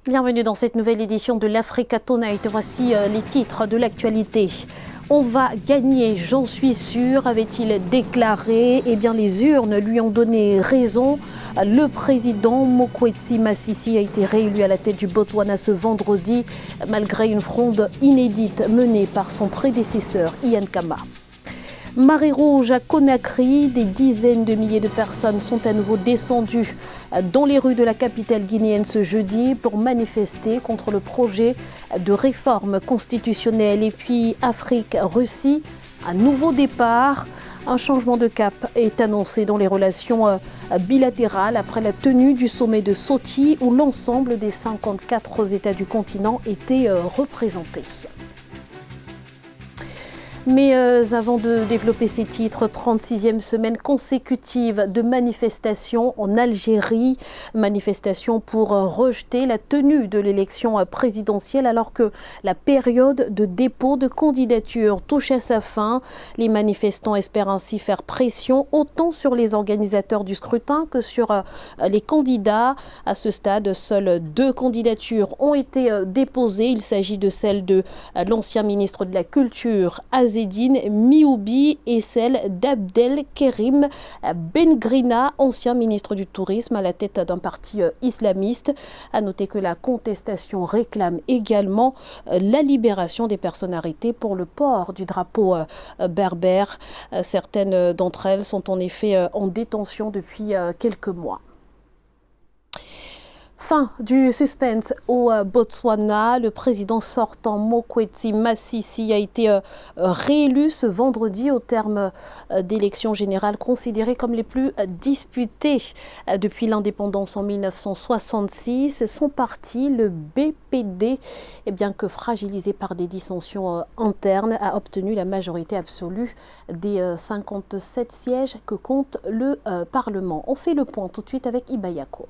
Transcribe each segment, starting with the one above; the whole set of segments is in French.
Bienvenue dans cette nouvelle édition de l'Africa Tonight. Voici les titres de l'actualité. On va gagner, j'en suis sûr, avait-il déclaré. Eh bien, les urnes lui ont donné raison. Le président Mokwetsi Masisi a été réélu à la tête du Botswana ce vendredi, malgré une fronde inédite menée par son prédécesseur, Ian Khama. Marée rouge à Conakry, des dizaines de milliers de personnes sont à nouveau descendues dans les rues de la capitale guinéenne ce jeudi pour manifester contre le projet de réforme constitutionnelle. Et puis Afrique-Russie, un nouveau départ. Un changement de cap est annoncé dans les relations bilatérales après la tenue du sommet de Sochi où l'ensemble des 54 États du continent étaient représentés. Mais avant de développer ces titres, 36e semaine consécutive de manifestations en Algérie. Manifestations pour rejeter la tenue de l'élection présidentielle alors que la période de dépôt de candidature touche à sa fin. Les manifestants espèrent ainsi faire pression autant sur les organisateurs du scrutin que sur les candidats. À ce stade, seules 2 candidatures ont été déposées. Il s'agit de celle de l'ancien ministre de la Culture, Azzedine Mioubi, et celle d'Abdelkerim Bengrina, ancien ministre du Tourisme à la tête d'un parti islamiste. À noter que la contestation réclame également la libération des personnes arrêtées pour le port du drapeau berbère. Certaines d'entre elles sont en effet en détention depuis quelques mois. Fin du suspense au Botswana. Le président sortant Mokwetsi Masisi a été réélu ce vendredi au terme d'élections générales considérées comme les plus disputées depuis l'indépendance en 1966. Son parti, le BPD, bien que fragilisé par des dissensions internes, a obtenu la majorité absolue des 57 sièges que compte le Parlement. On fait le point tout de suite avec Ibayako.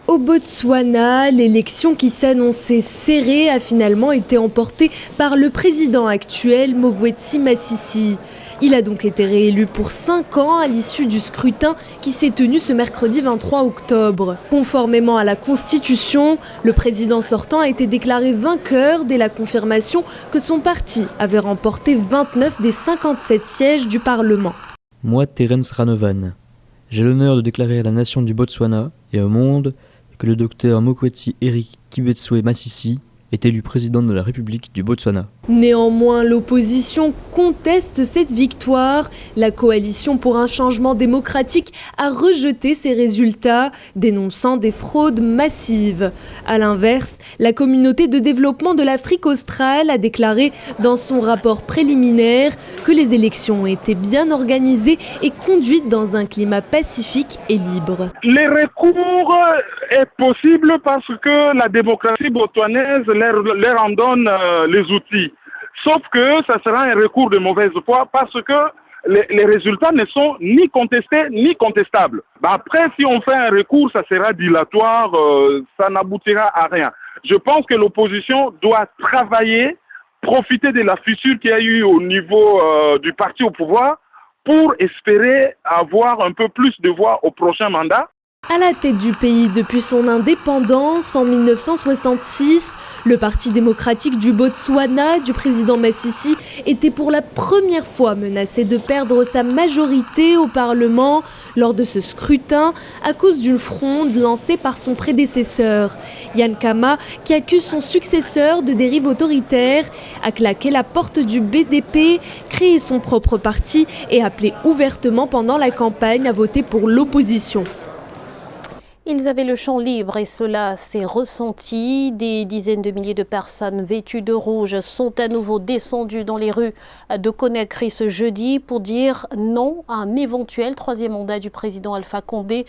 Au Botswana, l'élection qui s'annonçait serrée a finalement été emportée par le président actuel, Mokwetsi Masisi. Il a donc été réélu pour 5 ans à l'issue du scrutin qui s'est tenu ce mercredi 23 octobre. Conformément à la Constitution, le président sortant a été déclaré vainqueur dès la confirmation que son parti avait remporté 29 des 57 sièges du Parlement. Moi, Terence Ranovan, j'ai l'honneur de déclarer à la nation du Botswana et au monde que le docteur Mokwetsi Eric Kibetswe Masisi est élu président de la République du Botswana. Néanmoins, l'opposition conteste cette victoire. La coalition pour un changement démocratique a rejeté ces résultats, dénonçant des fraudes massives. À l'inverse, la communauté de développement de l'Afrique australe a déclaré dans son rapport préliminaire que les élections ont été bien organisées et conduites dans un climat pacifique et libre. Les recours est possible parce que la démocratie botswanaise leur en donne les outils. Sauf que ça sera un recours de mauvaise foi parce que les résultats ne sont ni contestés ni contestables. Après, si on fait un recours, ça sera dilatoire, ça n'aboutira à rien. Je pense que l'opposition doit travailler, profiter de la fissure qu'il y a eu au niveau du parti au pouvoir pour espérer avoir un peu plus de voix au prochain mandat. À la tête du pays depuis son indépendance en 1966, le Parti démocratique du Botswana du président Masisi était pour la première fois menacé de perdre sa majorité au Parlement lors de ce scrutin à cause d'une fronde lancée par son prédécesseur. Ian Khama, qui accuse son successeur de dérive autoritaire, a claqué la porte du BDP, créé son propre parti et appelé ouvertement pendant la campagne à voter pour l'opposition. Ils avaient le champ libre et cela s'est ressenti. Des dizaines de milliers de personnes vêtues de rouge sont à nouveau descendues dans les rues de Conakry ce jeudi pour dire non à un éventuel 3e mandat du président Alpha Condé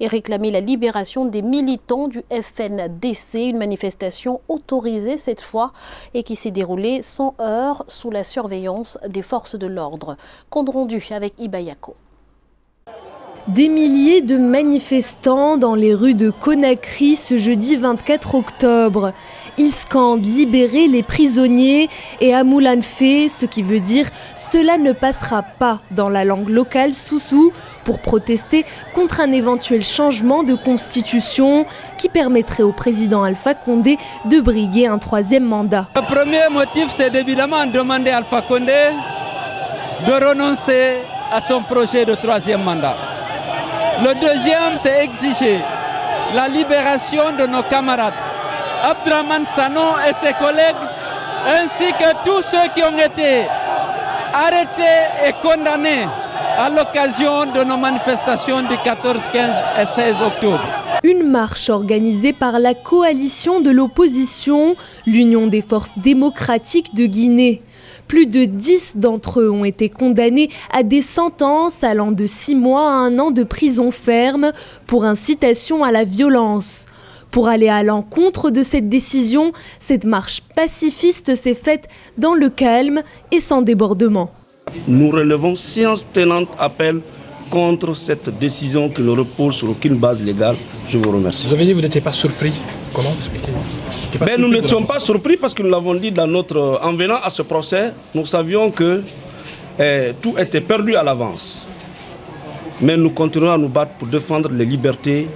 et réclamer la libération des militants du FNDC. Une manifestation autorisée cette fois et qui s'est déroulée sans heurts sous la surveillance des forces de l'ordre. Compte rendu avec Ibayako. Des milliers de manifestants dans les rues de Conakry ce jeudi 24 octobre. Ils scandent « Libérer les prisonniers » et « Amoulanfe », ce qui veut dire « Cela ne passera pas » dans la langue locale Soussou, pour protester contre un éventuel changement de constitution qui permettrait au président Alpha Condé de briguer un troisième mandat. Le premier motif, c'est évidemment demander à Alpha Condé de renoncer à son projet de troisième mandat. Le deuxième, c'est exiger la libération de nos camarades, Abdraman Sano et ses collègues, ainsi que tous ceux qui ont été arrêtés et condamnés à l'occasion de nos manifestations du 14, 15 et 16 octobre. Une marche organisée par la coalition de l'opposition, l'Union des forces démocratiques de Guinée. Plus de 10 d'entre eux ont été condamnés à des sentences allant de 6 mois à 1 an de prison ferme pour incitation à la violence. Pour aller à l'encontre de cette décision, cette marche pacifiste s'est faite dans le calme et sans débordement. Nous relevons séance tenante appel contre cette décision qui ne repose sur aucune base légale. Je vous remercie. Vous avez dit que vous n'étiez pas surpris. Comment expliquer ? Nous n'étions pas surpris parce que nous l'avons dit en venant à ce procès, nous savions que tout était perdu à l'avance. Mais nous continuons à nous battre pour défendre les libertés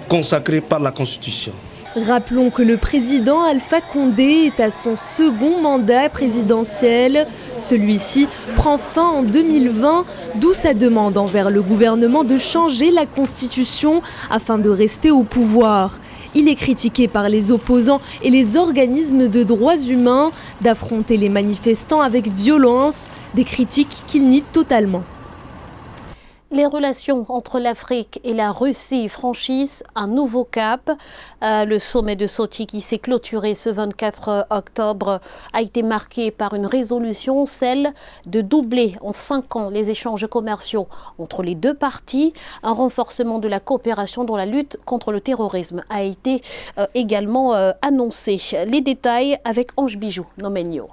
consacrées par la Constitution. Rappelons que le président Alpha Condé est à son second mandat présidentiel. Celui-ci prend fin en 2020, d'où sa demande envers le gouvernement de changer la Constitution afin de rester au pouvoir. Il est critiqué par les opposants et les organismes de droits humains d'affronter les manifestants avec violence, des critiques qu'il nie totalement. Les relations entre l'Afrique et la Russie franchissent un nouveau cap. Le sommet de Sochi qui s'est clôturé ce 24 octobre a été marqué par une résolution, celle de doubler en 5 ans les échanges commerciaux entre les deux parties. Un renforcement de la coopération dans la lutte contre le terrorisme a été également annoncé. Les détails avec Ange Bijou, Nomenio.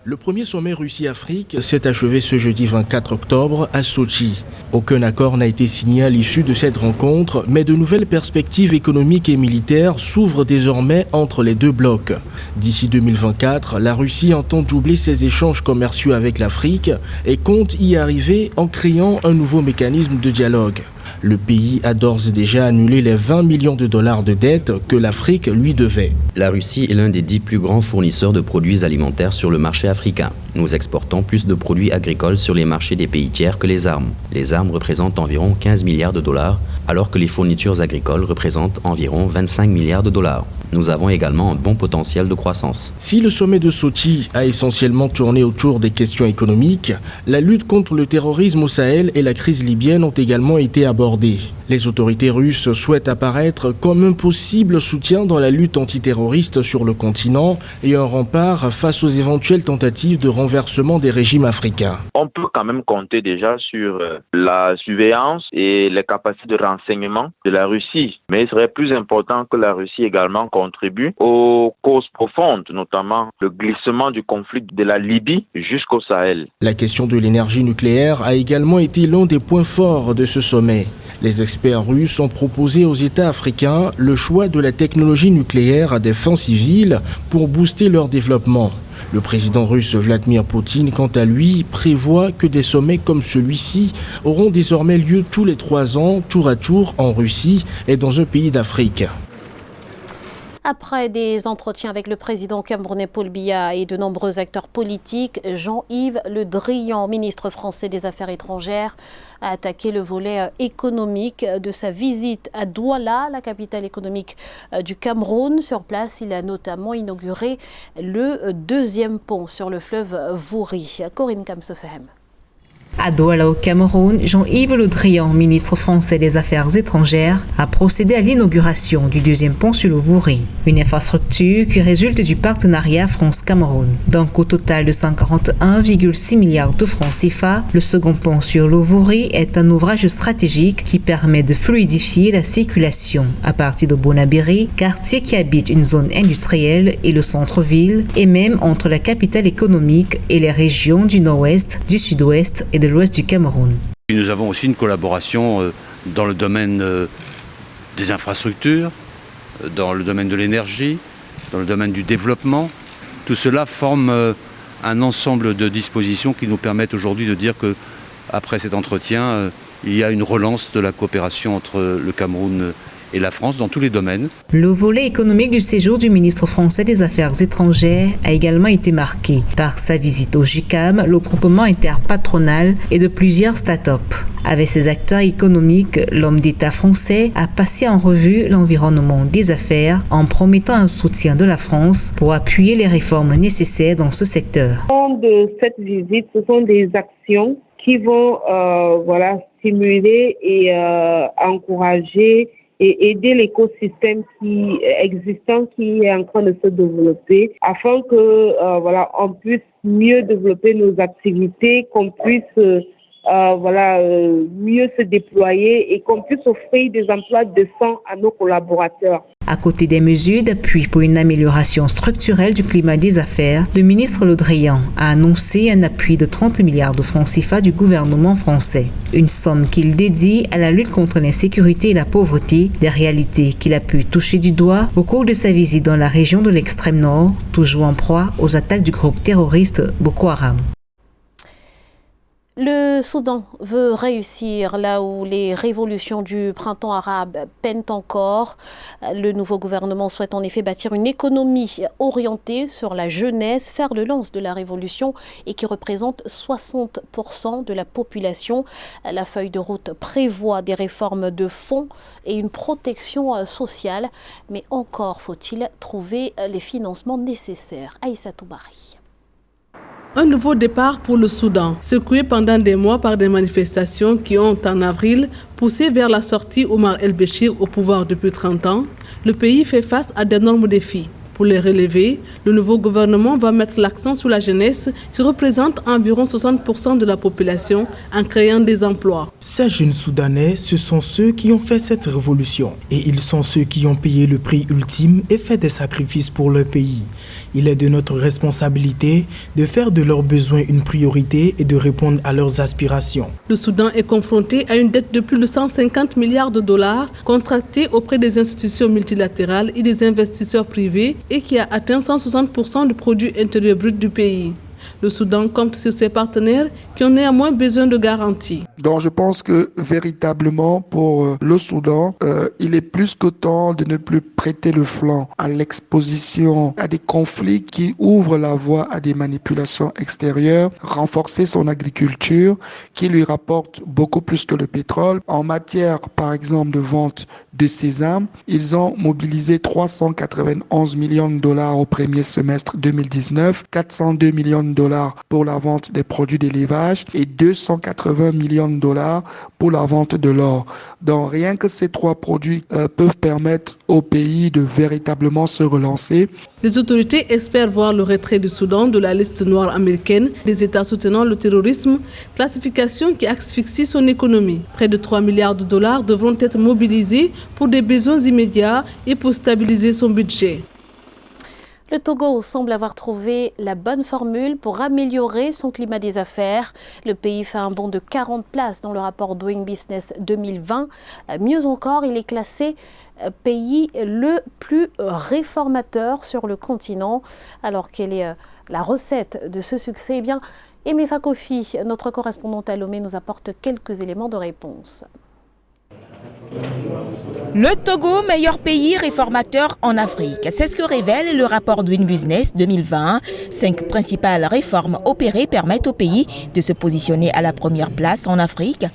Le premier sommet Russie-Afrique s'est achevé ce jeudi 24 octobre à Sochi. Aucun accord n'a été signé à l'issue de cette rencontre, mais de nouvelles perspectives économiques et militaires s'ouvrent désormais entre les deux blocs. D'ici 2024, la Russie entend doubler ses échanges commerciaux avec l'Afrique et compte y arriver en créant un nouveau mécanisme de dialogue. Le pays a d'ores et déjà annulé les 20 millions de dollars de dettes que l'Afrique lui devait. La Russie est l'un des 10 plus grands fournisseurs de produits alimentaires sur le marché africain. Nous exportons plus de produits agricoles sur les marchés des pays tiers que les armes. Les armes représentent environ 15 milliards de dollars, alors que les fournitures agricoles représentent environ 25 milliards de dollars. Nous avons également un bon potentiel de croissance. Si le sommet de Sochi a essentiellement tourné autour des questions économiques, la lutte contre le terrorisme au Sahel et la crise libyenne ont également été abordées. Les autorités russes souhaitent apparaître comme un possible soutien dans la lutte antiterroriste sur le continent et un rempart face aux éventuelles tentatives de renversement des régimes africains. On peut quand même compter déjà sur la surveillance et les capacités de renseignement de la Russie. Mais il serait plus important que la Russie également contribue aux causes profondes, notamment le glissement du conflit de la Libye jusqu'au Sahel. La question de l'énergie nucléaire a également été l'un des points forts de ce sommet. Les experts russes ont proposé aux États africains le choix de la technologie nucléaire à des fins civiles pour booster leur développement. Le président russe Vladimir Poutine, quant à lui, prévoit que des sommets comme celui-ci auront désormais lieu tous les 3 ans, tour à tour, en Russie et dans un pays d'Afrique. Après des entretiens avec le président camerounais Paul Biya et de nombreux acteurs politiques, Jean-Yves Le Drian, ministre français des Affaires étrangères, a attaqué le volet économique de sa visite à Douala, la capitale économique du Cameroun. Sur place, il a notamment inauguré le 2e pont sur le fleuve Vouri. Corinne Kamsefehem. À Douala au Cameroun, Jean-Yves Le Drian, ministre français des Affaires étrangères, a procédé à l'inauguration du 2e pont sur le Vouri, une infrastructure qui résulte du partenariat France-Cameroun. D'un coût total de 141,6 milliards de francs CFA, le second pont sur le Vouri est un ouvrage stratégique qui permet de fluidifier la circulation à partir de Bonabiri, quartier qui habite une zone industrielle et le centre-ville, et même entre la capitale économique et les régions du nord-ouest, du sud-ouest et de l'ouest du Cameroun. Nous avons aussi une collaboration dans le domaine des infrastructures, dans le domaine de l'énergie, dans le domaine du développement. Tout cela forme un ensemble de dispositions qui nous permettent aujourd'hui de dire qu'après cet entretien, il y a une relance de la coopération entre le Cameroun et la France dans tous les domaines. Le volet économique du séjour du ministre français des Affaires étrangères a également été marqué par sa visite au GICAM, le groupement interpatronal, et de plusieurs start-up. Avec ses acteurs économiques, l'homme d'État français a passé en revue l'environnement des affaires en promettant un soutien de la France pour appuyer les réformes nécessaires dans ce secteur. De cette visite, ce sont des actions qui vont stimuler et encourager et aider l'écosystème existant qui est en train de se développer afin que on puisse mieux développer nos activités, qu'on puisse mieux se déployer et qu'on puisse offrir des emplois décents à nos collaborateurs. À côté des mesures d'appui pour une amélioration structurelle du climat des affaires, le ministre Le Drian a annoncé un appui de 30 milliards de francs CFA du gouvernement français. Une somme qu'il dédie à la lutte contre l'insécurité et la pauvreté, des réalités qu'il a pu toucher du doigt au cours de sa visite dans la région de l'extrême nord, toujours en proie aux attaques du groupe terroriste Boko Haram. Le Soudan veut réussir là où les révolutions du printemps arabe peinent encore. Le nouveau gouvernement souhaite en effet bâtir une économie orientée sur la jeunesse, fer de lance de la révolution et qui représente 60% de la population. La feuille de route prévoit des réformes de fond et une protection sociale, mais encore faut-il trouver les financements nécessaires. Aïssatou Bari. Un nouveau départ pour le Soudan, secoué pendant des mois par des manifestations qui ont, en avril, poussé vers la sortie Omar el-Béchir au pouvoir depuis 30 ans. Le pays fait face à d'énormes défis. Pour les relever, le nouveau gouvernement va mettre l'accent sur la jeunesse qui représente environ 60% de la population en créant des emplois. Ces jeunes Soudanais, ce sont ceux qui ont fait cette révolution et ils sont ceux qui ont payé le prix ultime et fait des sacrifices pour leur pays. Il est de notre responsabilité de faire de leurs besoins une priorité et de répondre à leurs aspirations. Le Soudan est confronté à une dette de plus de 150 milliards de dollars contractée auprès des institutions multilatérales et des investisseurs privés et qui a atteint 160% du produit intérieur brut du pays. Le Soudan compte sur ses partenaires qui ont néanmoins besoin de garanties. Donc je pense que véritablement pour le Soudan, il est plus que temps de ne plus prêter le flanc à l'exposition à des conflits qui ouvrent la voie à des manipulations extérieures, renforcer son agriculture qui lui rapporte beaucoup plus que le pétrole. En matière par exemple de vente de sésame, ils ont mobilisé 391 millions de dollars au premier semestre 2019, 402 millions de dollars pour la vente des produits d'élevage et 280 millions de dollars pour la vente de l'or. Donc rien que ces trois produits peuvent permettre au pays de véritablement se relancer. Les autorités espèrent voir le retrait du Soudan de la liste noire américaine des États soutenant le terrorisme, classification qui asphyxie son économie. Près de 3 milliards de dollars devront être mobilisés pour des besoins immédiats et pour stabiliser son budget. Le Togo semble avoir trouvé la bonne formule pour améliorer son climat des affaires. Le pays fait un bond de 40 places dans le rapport Doing Business 2020. Mieux encore, il est classé pays le plus réformateur sur le continent. Alors quelle est la recette de ce succès? Eh bien, Aimé Fakofi, notre correspondante à Lomé, nous apporte quelques éléments de réponse. Le Togo, meilleur pays réformateur en Afrique. C'est ce que révèle le rapport Doing Business 2020. 5 principales réformes opérées permettent au pays de se positionner à la première place en Afrique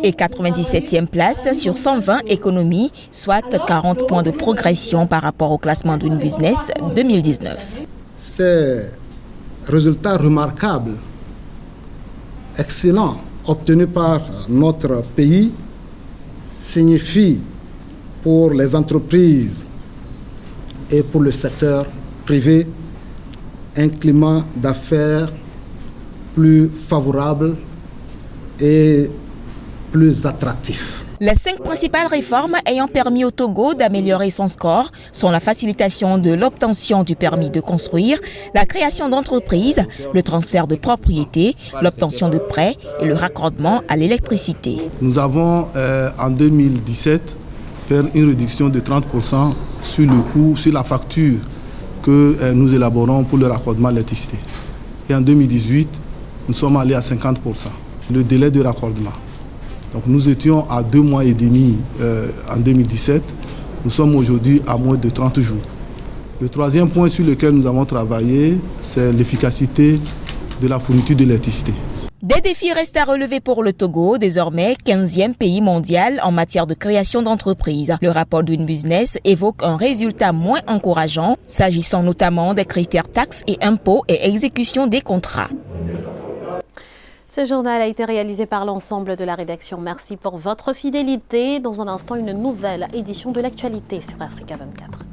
et 97e place sur 120 économies, soit 40 points de progression par rapport au classement Doing Business 2019. Ces résultats remarquables, excellents, obtenus par notre pays signifie pour les entreprises et pour le secteur privé un climat d'affaires plus favorable et plus attractif. Les 5 principales réformes ayant permis au Togo d'améliorer son score sont la facilitation de l'obtention du permis de construire, la création d'entreprises, le transfert de propriété, l'obtention de prêts et le raccordement à l'électricité. Nous avons en 2017 fait une réduction de 30% sur le coût, sur la facture que nous élaborons pour le raccordement à l'électricité. Et en 2018, nous sommes allés à 50%, le délai de raccordement. Donc nous étions à 2 mois et demi en 2017, nous sommes aujourd'hui à moins de 30 jours. Le troisième point sur lequel nous avons travaillé, c'est l'efficacité de la fourniture d'électricité. Des défis restent à relever pour le Togo, désormais 15e pays mondial en matière de création d'entreprises. Le rapport Doing Business évoque un résultat moins encourageant, s'agissant notamment des critères taxes et impôts et exécution des contrats. Ce journal a été réalisé par l'ensemble de la rédaction. Merci pour votre fidélité. Dans un instant, une nouvelle édition de l'actualité sur Africa 24.